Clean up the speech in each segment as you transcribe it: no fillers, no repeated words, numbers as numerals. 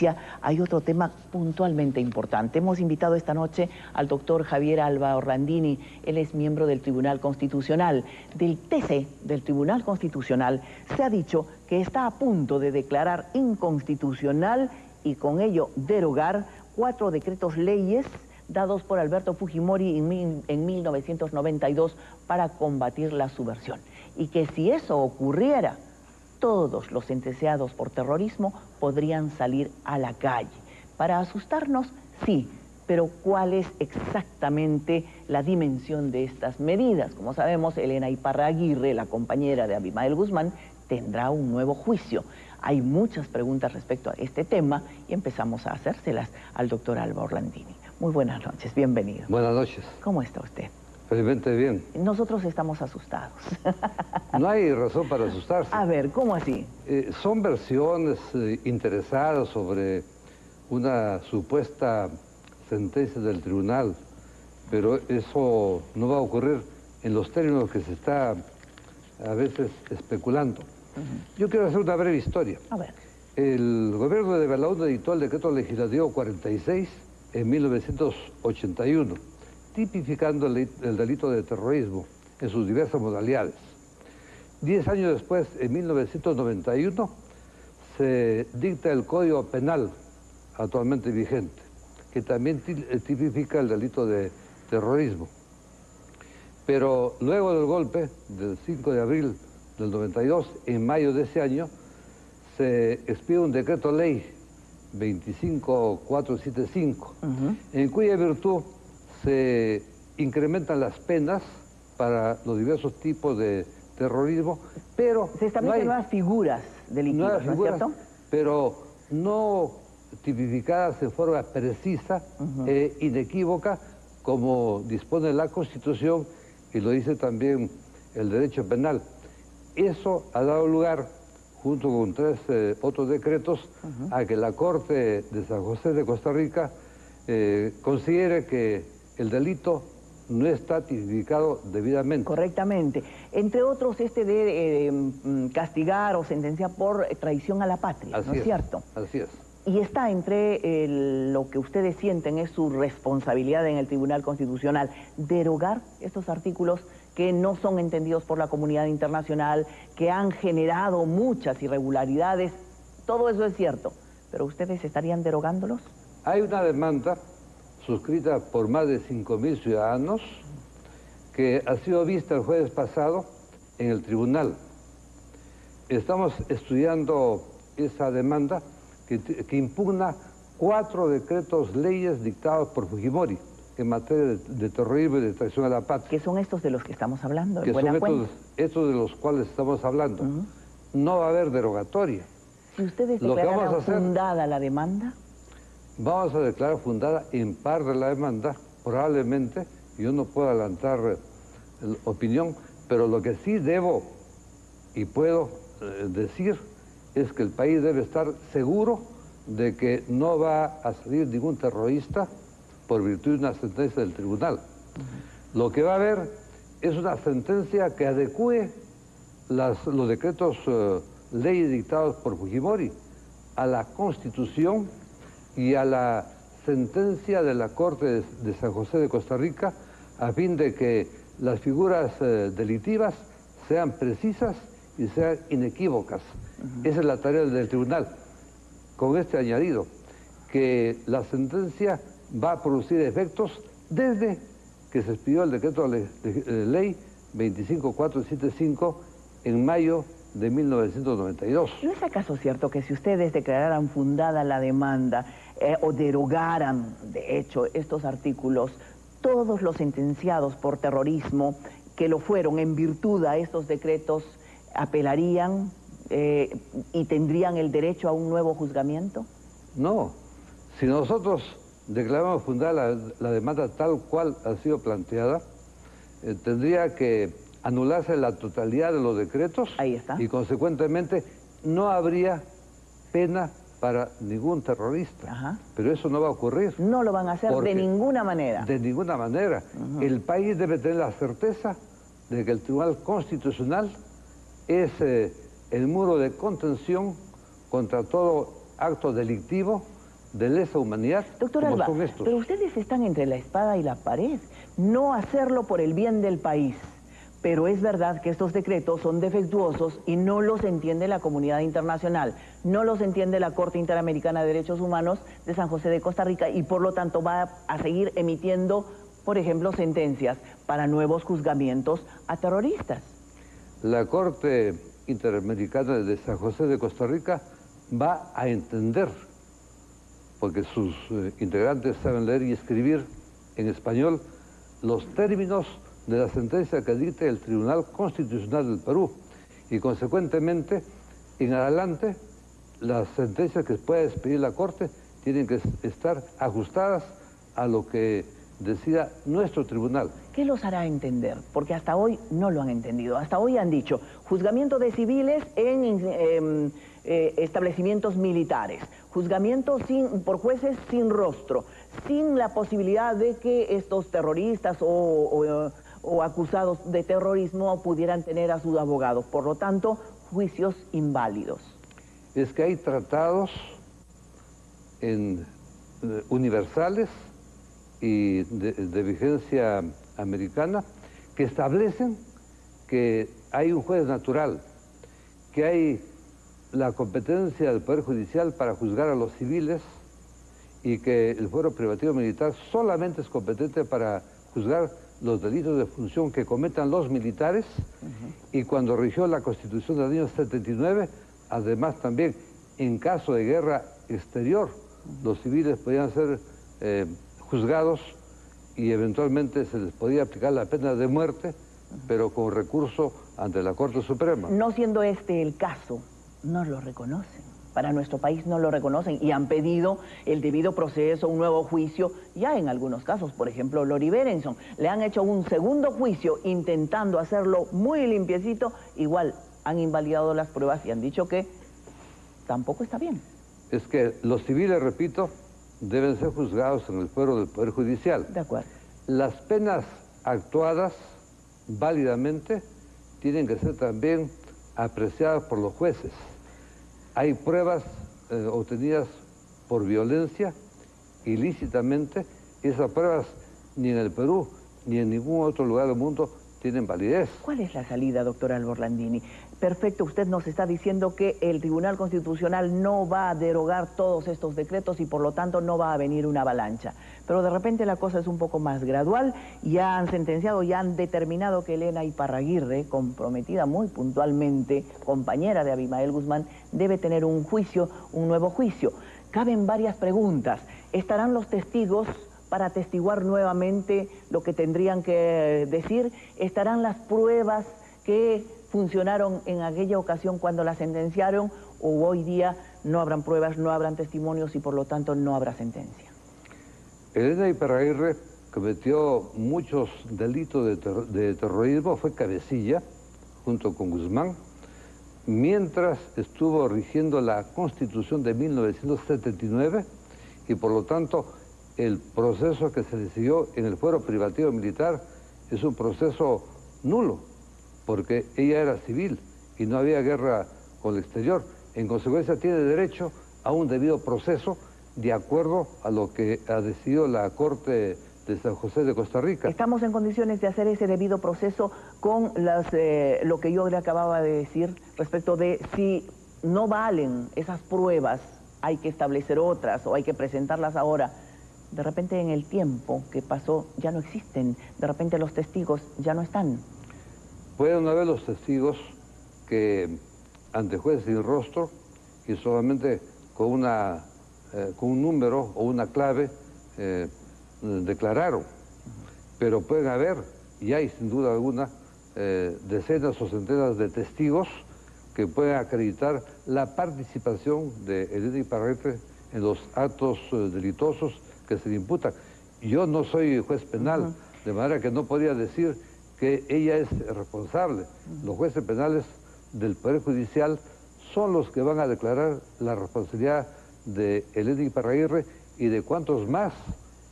justicia, hay otro tema puntualmente importante. Hemos invitado esta noche al doctor Javier Alba Orlandini. Él es miembro del Tribunal Constitucional. Del TC, del Tribunal Constitucional, se ha dicho que está a punto de declarar inconstitucional y con ello derogar 4 decretos leyes dados por Alberto Fujimori en 1992 para combatir la subversión. Y que si eso ocurriera, todos los sentenciados por terrorismo podrían salir a la calle. Para asustarnos, sí, pero ¿cuál es exactamente la dimensión de estas medidas? Como sabemos, Elena Iparraguirre, la compañera de Abimael Guzmán, tendrá un nuevo juicio. Hay muchas preguntas respecto a este tema y empezamos a hacérselas al doctor Alba Orlandini. Muy buenas noches, bienvenido. Buenas noches. ¿Cómo está usted? Felizmente bien. Nosotros estamos asustados. No hay razón para asustarse. A ver, ¿cómo así? Son versiones interesadas sobre una supuesta sentencia del tribunal, pero eso no va a ocurrir en los términos que se está a veces especulando. Yo quiero hacer una breve historia. A ver. El gobierno de Belaúnde dictó el decreto legislativo 46 en 1981, tipificando el delito de terrorismo en sus diversas modalidades. 10 años después, en 1991, se dicta el Código Penal actualmente vigente, que también tipifica el delito de terrorismo. Pero luego del golpe del 5 de abril del 92, en mayo de ese año, se expide un decreto ley 25475, en cuya virtud se incrementan las penas para los diversos tipos de terrorismo, pero se establecen nuevas figuras delictivas, ¿no es cierto? Pero no tipificadas de forma precisa e inequívoca, como dispone la Constitución y lo dice también el derecho penal. Eso ha dado lugar, junto con 3 otros decretos, a que la Corte de San José de Costa Rica considere que el delito no está tipificado debidamente. Correctamente. Entre otros, este de castigar o sentenciar por traición a la patria, ¿no es cierto? Así es. Y está entre lo que ustedes sienten es su responsabilidad en el Tribunal Constitucional, derogar estos artículos que no son entendidos por la comunidad internacional, que han generado muchas irregularidades. Todo eso es cierto, pero ¿ustedes estarían derogándolos? Hay una demanda suscrita por más de 5.000 ciudadanos que ha sido vista el jueves pasado en el tribunal. Estamos estudiando esa demanda que impugna 4 decretos leyes dictados por Fujimori en materia de terrorismo y de traición a la patria. ¿Qué son estos de los que estamos hablando? Que son estos de los cuales estamos hablando. No va a haber derogatoria. Si ustedes declararan fundada la demanda... Vamos a declarar fundada en parte de la demanda, probablemente. Yo no puedo adelantar opinión, pero lo que sí debo y puedo decir es que el país debe estar seguro de que no va a salir ningún terrorista por virtud de una sentencia del tribunal. Lo que va a haber es una sentencia que adecue los decretos leyes dictados por Fujimori a la Constitución y a la sentencia de la Corte de San José de Costa Rica, a fin de que las figuras delictivas sean precisas y sean inequívocas. Esa es la tarea del tribunal, con este añadido, que la sentencia va a producir efectos desde que se expidió el decreto ley 25475 en mayo de 1992. ¿No es acaso cierto que si ustedes declararan fundada la demanda o derogaran, de hecho, estos artículos, todos los sentenciados por terrorismo que lo fueron en virtud a estos decretos apelarían y tendrían el derecho a un nuevo juzgamiento? No. Si nosotros declaramos fundada la demanda tal cual ha sido planteada, tendría que anularse la totalidad de los decretos. Ahí está. Y consecuentemente no habría pena para ningún terrorista. Pero eso no va a ocurrir. No lo van a hacer de ninguna manera. De ninguna manera. El país debe tener la certeza de que el Tribunal Constitucional es el muro de contención contra todo acto delictivo de lesa humanidad. Doctor como Alba, son estos. pero ustedes están entre la espada y la pared. No hacerlo por el bien del país. Pero es verdad que estos decretos son defectuosos y no los entiende la comunidad internacional, no los entiende la Corte Interamericana de Derechos Humanos de San José de Costa Rica y por lo tanto va a seguir emitiendo, por ejemplo, sentencias para nuevos juzgamientos a terroristas. La Corte Interamericana de San José de Costa Rica va a entender, porque sus integrantes saben leer y escribir en español, los términos de la sentencia que dicte el Tribunal Constitucional del Perú y consecuentemente en adelante las sentencias que pueda expedir la Corte tienen que estar ajustadas a lo que decida nuestro tribunal. ¿Qué los hará entender? Porque hasta hoy no lo han entendido. Hasta hoy han dicho juzgamiento de civiles en establecimientos militares, juzgamiento por jueces sin rostro, sin la posibilidad de que estos terroristas o acusados de terrorismo pudieran tener a sus abogados. Por lo tanto, juicios inválidos. Es que hay tratados universales y de vigencia americana que establecen que hay un juez natural, que hay la competencia del Poder Judicial para juzgar a los civiles y que el fuero privativo militar solamente es competente para juzgar los delitos de función que cometan los militares y cuando rigió la Constitución del año 79, además también en caso de guerra exterior, los civiles podían ser juzgados y eventualmente se les podía aplicar la pena de muerte, pero con recurso ante la Corte Suprema. No siendo este el caso, no lo reconocen. Para nuestro país no lo reconocen y han pedido el debido proceso, un nuevo juicio, ya en algunos casos, por ejemplo, Lori Berenson, le han hecho un segundo juicio intentando hacerlo muy limpiecito, igual han invalidado las pruebas y han dicho que tampoco está bien. Es que los civiles, repito, deben ser juzgados en el fuero del Poder Judicial. De acuerdo. Las penas actuadas válidamente tienen que ser también apreciadas por los jueces. Hay pruebas obtenidas por violencia ilícitamente, y esas pruebas ni en el Perú ni en ningún otro lugar del mundo tienen validez. ¿Cuál es la salida, doctor Alba Orlandini? Perfecto, usted nos está diciendo que el Tribunal Constitucional no va a derogar todos estos decretos y por lo tanto no va a venir una avalancha. Pero de repente la cosa es un poco más gradual, ya han sentenciado, ya han determinado que Elena Iparraguirre, comprometida muy puntualmente, compañera de Abimael Guzmán, debe tener un juicio, un nuevo juicio. Caben varias preguntas. ¿Estarán los testigos para atestiguar nuevamente lo que tendrían que decir? ¿Estarán las pruebas que funcionaron en aquella ocasión cuando la sentenciaron? ¿O hoy día no habrán pruebas, no habrán testimonios y por lo tanto no habrá sentencia? Elena Iparraguirre cometió muchos delitos de terrorismo, fue cabecilla junto con Guzmán, mientras estuvo rigiendo la Constitución de 1979 y por lo tanto el proceso que se decidió en el fuero privativo militar es un proceso nulo, porque ella era civil y no había guerra con el exterior. En consecuencia tiene derecho a un debido proceso de acuerdo a lo que ha decidido la Corte de San José de Costa Rica. ¿Estamos en condiciones de hacer ese debido proceso con lo que yo le acababa de decir respecto de si no valen esas pruebas, hay que establecer otras o hay que presentarlas ahora? De repente en el tiempo que pasó ya no existen, de repente los testigos ya no están. Pueden haber los testigos que ante jueces sin rostro y solamente con un número o una clave declararon, pero pueden haber, y hay sin duda alguna, decenas o centenas de testigos que pueden acreditar la participación de Elena Iparraguirre en los actos delitosos que se le imputan. Yo no soy juez penal, de manera que no podría decir que ella es responsable. Los jueces penales del Poder Judicial son los que van a declarar la responsabilidad de Elena Iparraguirre y de cuantos más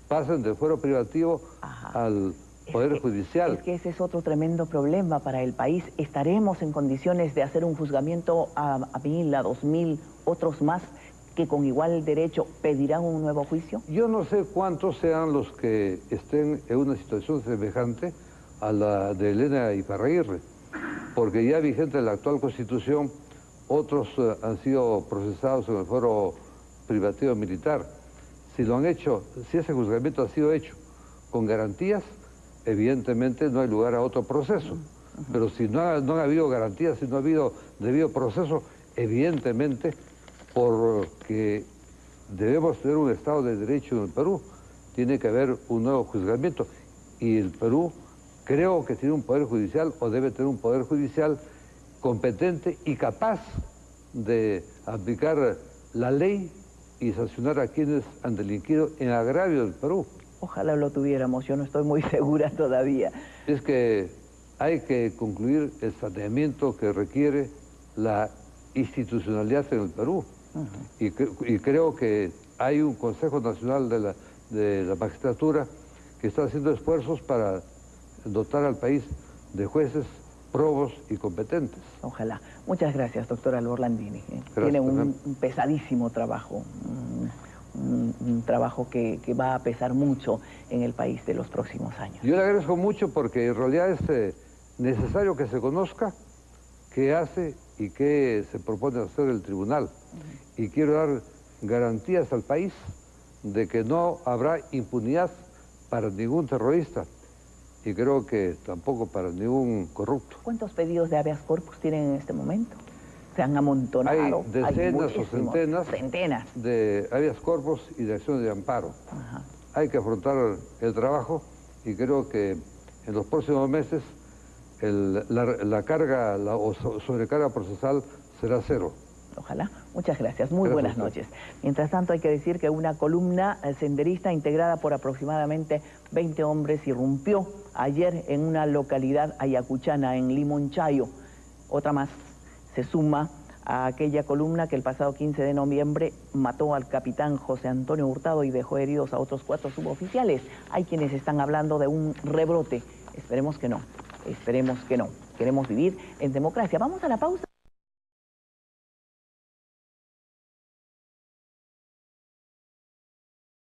pasen del fuero privativo al Poder Judicial. Es que ese es otro tremendo problema para el país. ¿Estaremos en condiciones de hacer un juzgamiento a 1000, a 2000, otros más, que con igual derecho pedirán un nuevo juicio? Yo no sé cuántos sean los que estén en una situación semejante a la de Elena Iparraguirre, porque ya vigente la actual Constitución, otros han sido procesados en el fuero privativo militar. Si lo han hecho, si ese juzgamiento ha sido hecho con garantías, evidentemente no hay lugar a otro proceso. Pero si no ha habido garantías, si no ha habido debido proceso, evidentemente, porque debemos tener un Estado de Derecho en el Perú, tiene que haber un nuevo juzgamiento. Y el Perú creo que tiene un poder judicial, o debe tener un poder judicial competente y capaz de aplicar la ley y sancionar a quienes han delinquido en agravio del Perú. Ojalá lo tuviéramos, yo no estoy muy segura todavía. Es que hay que concluir el saneamiento que requiere la institucionalidad en el Perú. Y creo que hay un Consejo Nacional de la Magistratura que está haciendo esfuerzos para dotar al país de jueces probos y competentes. Ojalá. Muchas gracias, doctor Alba Orlandini. Gracias, tiene un pesadísimo trabajo, un trabajo que va a pesar mucho en el país de los próximos años. Yo le agradezco mucho porque en realidad es necesario que se conozca qué hace y qué se propone hacer el tribunal. Y quiero dar garantías al país de que no habrá impunidad para ningún terrorista y creo que tampoco para ningún corrupto. ¿Cuántos pedidos de habeas corpus tienen en este momento? Se han amontonado. Hay decenas o centenas de habeas corpus y de acciones de amparo. Hay que afrontar el trabajo y creo que en los próximos meses la carga o sobrecarga procesal será cero. Ojalá. Muchas gracias. Muy buenas noches. Mientras tanto, hay que decir que una columna senderista integrada por aproximadamente 20 hombres irrumpió ayer en una localidad ayacuchana, en Limonchayo. Otra más se suma a aquella columna que el pasado 15 de noviembre mató al capitán José Antonio Hurtado y dejó heridos a otros 4 suboficiales. Hay quienes están hablando de un rebrote. Esperemos que no. Esperemos que no. Queremos vivir en democracia. Vamos a la pausa.